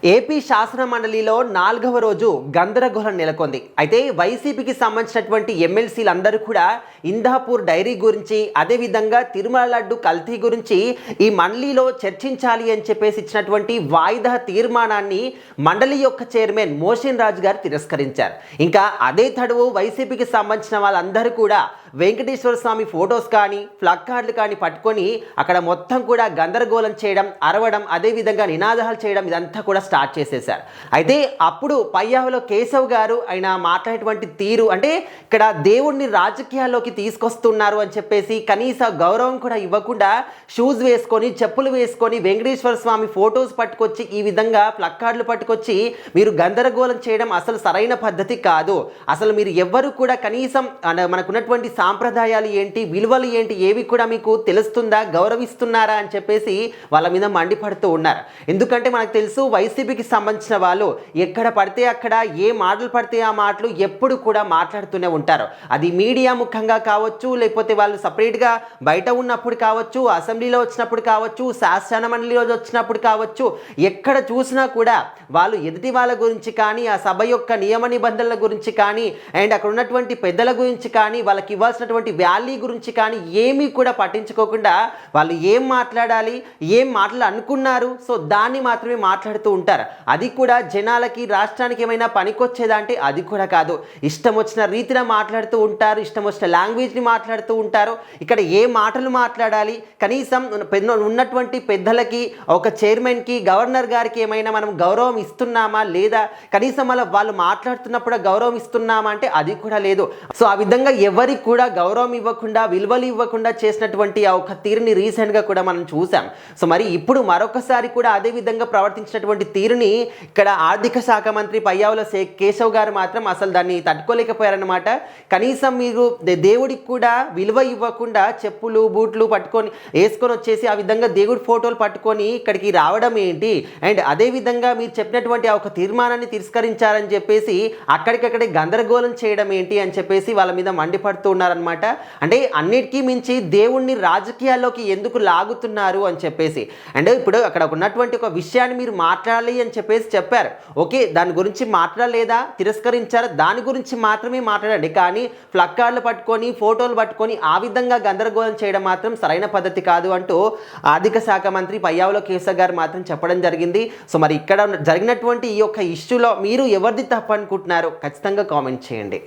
AP శాసన మండలిలో 4వ రోజు గందరగోళం నెలకొంది. అయితే వైసీపీకి సంబంధించినటువంటి ఎమ్మెల్సీలందరూ కూడా ఇందాపూర్ డైరీ గురించి, అదేవిధంగా తిరుమల లడ్డు కల్తీ గురించి ఈ మండలిలో చర్చించాలి అని చెప్పేసి ఇచ్చినటువంటి వాయిదా తీర్మానాన్ని మండలి యొక్క చైర్మన్ మోషన్ రాజు గారు తిరస్కరించారు. ఇంకా అదే తడువు వైసీపీకి సంబంధించిన వాళ్ళందరూ కూడా వెంకటేశ్వర స్వామి ఫొటోస్ కానీ ఫ్లగ్ కార్డులు కానీ పట్టుకొని అక్కడ మొత్తం కూడా గందరగోళం చేయడం, అరవడం, అదేవిధంగా నినాదాలు చేయడం ఇదంతా కూడా స్టార్ట్ చేసేసారు. అయితే అప్పుడు పయ్యావులో కేశవ్ గారు ఆయన మాట్లాడేటువంటి తీరు అంటే ఇక్కడ దేవుణ్ణి రాజకీయాల్లోకి తీసుకొస్తున్నారు అని చెప్పేసి కనీస గౌరవం కూడా ఇవ్వకుండా షూస్ వేసుకొని, చెప్పులు వేసుకొని, వెంకటేశ్వర స్వామి ఫొటోస్ పట్టుకొచ్చి ఈ విధంగా ఫ్లగ్ కార్డులు పట్టుకొచ్చి మీరు గందరగోళం చేయడం అసలు సరైన పద్ధతి కాదు. అసలు మీరు ఎవ్వరు కూడా కనీసం మనకున్నటువంటి సాంప్రదాయాలు ఏంటి, విలువలు ఏంటి, ఏవి కూడా మీకు తెలుస్తుందా, గౌరవిస్తున్నారా అని చెప్పేసి వాళ్ళ మీద మండిపడుతూ ఉన్నారు. ఎందుకంటే మనకు తెలుసు వైసీపీకి సంబంధించిన వాళ్ళు ఎక్కడ పడితే అక్కడ ఏ మాటలు పడితే ఆ మాటలు ఎప్పుడు కూడా మాట్లాడుతూనే ఉంటారు. అది మీడియా ముఖంగా కావచ్చు, లేకపోతే వాళ్ళు సపరేట్గా బయట ఉన్నప్పుడు కావచ్చు, అసెంబ్లీలో వచ్చినప్పుడు కావచ్చు, శాసన మండలిలో వచ్చినప్పుడు కావచ్చు, ఎక్కడ చూసినా కూడా వాళ్ళు ఎదుటి వాళ్ళ గురించి కానీ, ఆ సభ యొక్క నియమ నిబంధనల గురించి కానీ, అండ్ అక్కడ ఉన్నటువంటి పెద్దల గురించి కానీ, వాళ్ళకి ఇవ్వాల్సినటువంటి వాల్యూ గురించి కానీ ఏమీ కూడా పట్టించుకోకుండా వాళ్ళు ఏం మాట్లాడాలి, ఏం మాటలు అనుకున్నారు, సో దాన్ని మాత్రమే మాట్లాడుతూ ఉంటారు. అది కూడా జనాలకి, రాష్ట్రానికి ఏమైనా పనికొచ్చేదా అంటే అది కూడా కాదు. ఇష్టం వచ్చిన రీతిలో మాట్లాడుతూ ఉంటారు, ఇష్టం వచ్చిన లాంగ్వేజ్ని మాట్లాడుతూ ఉంటారు. ఇక్కడ ఏ మాటలు మాట్లాడాలి, కనీసం ఉన్నటువంటి పెద్దలకి, ఒక చైర్మన్కి, గవర్నర్ గారికి ఏమైనా మనం గౌరవం ఇస్తున్నామా లేదా, కనీసం వాళ్ళు మాట్లాడుతున్నప్పుడు గౌరవం ఇస్తున్నామా అంటే అది కూడా లేదు. సో ఆ విధంగా ఎవరికి కూడా గౌరవం ఇవ్వకుండా, విలువలు ఇవ్వకుండా చేసినటువంటి ఆ ఒక తీరుని రీసెంట్గా కూడా మనం చూసాం. సో మరి ఇప్పుడు మరొకసారి కూడా అదే విధంగా ప్రవర్తించినటువంటి తీరుని ఇక్కడ ఆర్థిక శాఖ మంత్రి పయ్యావుల కేశవ్ గారు మాత్రం అసలు దాన్ని తట్టుకోలేకపోయారన్నమాట. కనీసం మీరు దేవుడికి కూడా విలువ ఇవ్వకుండా చెప్పులు, బూట్లు పట్టుకొని వేసుకొని వచ్చేసి ఆ విధంగా దేవుడి ఫోటోలు పట్టుకొని ఇక్కడికి రావడం ఏంటి, అండ్ అదేవిధంగా మీరు చెప్పినటువంటి ఆ ఒక తీర్మానాన్ని తిరస్కరించారని చెప్పేసి అక్కడికక్కడే గందరగోళం చేయడం ఏంటి అని చెప్పేసి వాళ్ళ మీద మండిపడుతూ ఉన్నారనమాట. అంటే అన్నిటికీ మించి దేవుణ్ణి రాజకీయాల్లోకి ఎందుకు లాగుతున్నారు అని చెప్పేసి. అంటే ఇప్పుడు అక్కడ ఉన్నటువంటి ఒక విషయాన్ని మీరు మాట్లాడాలి అని చెప్పేసి చెప్పారు, ఓకే, దాని గురించి మాట్లాడలేదా, తిరస్కరించారు, దాని గురించి మాత్రమే మాట్లాడండి. కానీ ఫ్లగ్ కార్డులు పట్టుకొని, ఫోటోలు పట్టుకొని ఆ విధంగా గందరగోళం చేయడం మాత్రం సరైన పద్ధతి కాదు అంటూ ఆర్థిక శాఖ మంత్రి పయ్యావుల కేశవ్ గారు మాత్రం చెప్పడం జరిగింది. సో మరి ఇక్కడ జరిగినటువంటి ఈ యొక్క ఇష్యూలో మీరు ఎవరిది తప్పు అనుకుంటున్నారు ఖచ్చితంగా కామెంట్ చేయండి.